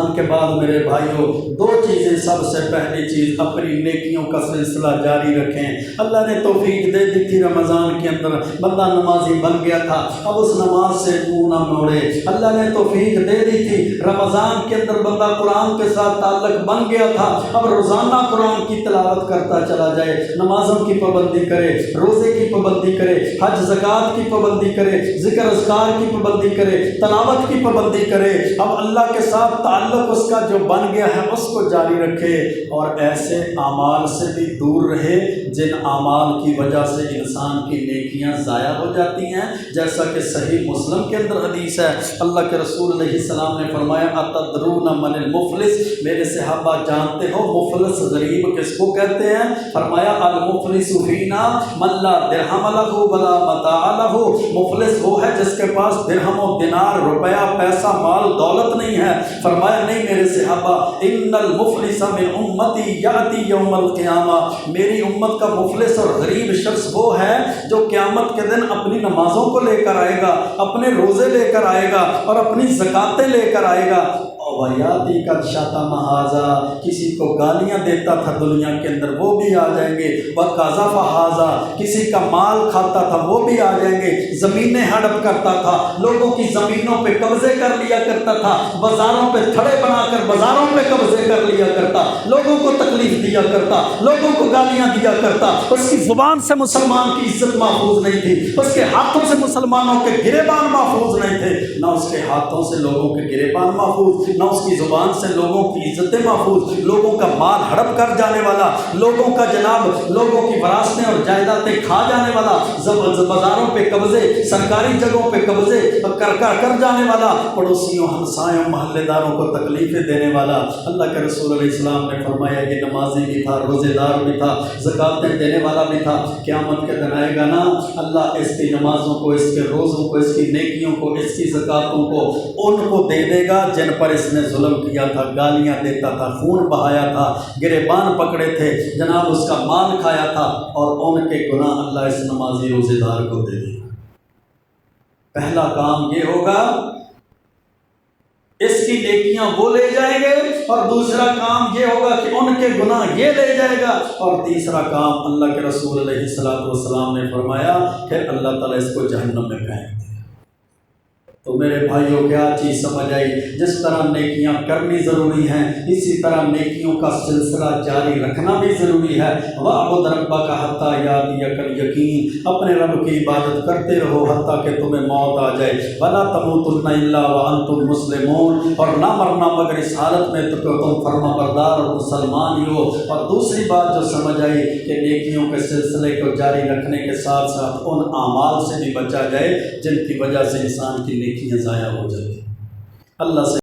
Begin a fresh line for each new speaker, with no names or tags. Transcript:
रमज़ान के बाद मेरे भाइयों दो चीज़ें, सबसे पहली चीज़ अपनी नेकियों का सिलसिला जारी रखें। अल्लाह ने तौफीक दे दी थी, रमज़ान के अंदर बंदा नमाजी बन गया था, अब उस नमाज से मुँह ना मोड़े। अल्लाह ने तौफीक दे दी थी, रमज़ान के अंदर बंदा कुरान के साथ ताल्लुक़ बन गया था, अब रोज़ाना कुरान की तिलावत करता चला जाए, नमाज़ों की पाबंदी करे, रोज़े की पाबंदी करे, हज ज़कात की पाबंदी करे, ज़िक्र अज़कार की पाबंदी करे, तलावत की पाबंदी करे। अब अल्लाह के साथ ताल्लुक़ उसका जो बन गया है उसको जारी रखे, और ऐसे आमाल से भी दूर रहे जिन आमाल की वजह से इंसान की नेकियां ज़ाया हो जाती हैं। जैसा कि सही मुस्लिम के अंदर हदीस है, अल्लाह के रसूल अलैहिस्सलाम ने फरमाया अतदरून मनिल मुफलिस, मेरे सहाबा जानते हो मुफलिस गरीब किसको कहते हैं? फरमाया अल मुफलिसु फीना मन ला दिरहम लहु वला मताअ लहु, मुफलिस वो है जिसके पास दिरहम और दिनार, रुपया, पैसा, माल, दौलत नहीं है। फरमाया नहीं मेरे सहाबा, इन्नल मुफलिसा मिन उम्मती याती यौमल क़ियामा, मेरी उम्मत का मुफलिस और गरीब शख्स वो है जो क़यामत के दिन अपनी नमाज़ों को लेकर आएगा, अपने रोज़े लेकर आएगा और अपनी ज़कातें लेकर आएगा। वयाती का शाता महाजा, किसी को गालियां देता था दुनिया के अंदर वो भी आ जाएंगे। वह काज़ा फहाजा, किसी का माल खाता था वो भी आ जाएंगे। ज़मीनें हड़प करता था, लोगों की ज़मीनों पे कब्जे कर लिया करता था, बाज़ारों पे थड़े बनाकर बाज़ारों पे कब्जे कर लिया करता, लोगों को तकलीफ दिया करता, लोगों को गालियां दिया करता। उसकी ज़ुबान से मुसलमान की इज्जत महफूज नहीं थी, उसके हाथों से मुसलमानों के गिरेबान महफूज नहीं थे, ना उसके हाथों से लोगों के गिरेबान महफूज, ना उसकी ज़ुबान से लोगों की इज्जतें महफूज। लोगों का माल हड़प कर जाने वाला, लोगों का जनाब लोगों की वरासतें और जायदादें खा जाने वाला, बाज़ारों पे कब्जे, सरकारी जगहों पे कब्जे कर जाने वाला, पड़ोसियों, हमसायों, महल्लेदारों को तकलीफ़ें देने वाला। अल्लाह के रसूल अलैहिस्सलाम ने फरमाया ये नमाजी भी था, रोज़ेदार भी था, ज़कातें देने वाला भी था। क़यामत के दिन आएगा ना, अल्लाह इसकी नमाज़ों को, इसके रोज़ों को, इसकी नेकियों को, इसकी ज़कातों को उनको दे देगा जिन पर इसने जुल्म किया था, गालियां देता था, खून बहाया था, गिरेबान पकड़े थे, जनाब उसका माल खाया था, और उनके गुनाह अल्लाह इस नमाजी रोज़ेदार को दे देगा। पहला काम ये होगा इसकी नेकियां वो ले जाएंगे, और दूसरा काम ये होगा कि उनके गुनाह ये ले जाएगा, और तीसरा काम अल्लाह के रसूल अलैहिस्सलातु वस्सलाम ने फरमाया फिर अल्लाह ताला इसको जहन्नम में फेंक देगा। तो मेरे भाइयों क्या चीज़ समझ आई? जिस तरह नेकियां करनी ज़रूरी हैं, इसी तरह नेकियों का सिलसिला जारी रखना भी ज़रूरी है। वअबुद रब्बका हत्ता यातियकल यकीन, अपने रब की इबादत करते रहो हत्ता कि तुम्हें मौत आ जाए। वला तमूतुन्ना इल्ला व अंतुम मुस्लिमून, और ना मरना मगर इस हालत में तो तुम फर्माबरदार और मुसलमान ही हो। और दूसरी बात जो समझ आई कि नेकियों के सिलसिले को जारी रखने के साथ साथ उन आमाल से भी बचा जाए जिनकी वजह से इंसान की नेकियां ज़ाया हो जाती। अल्लाह से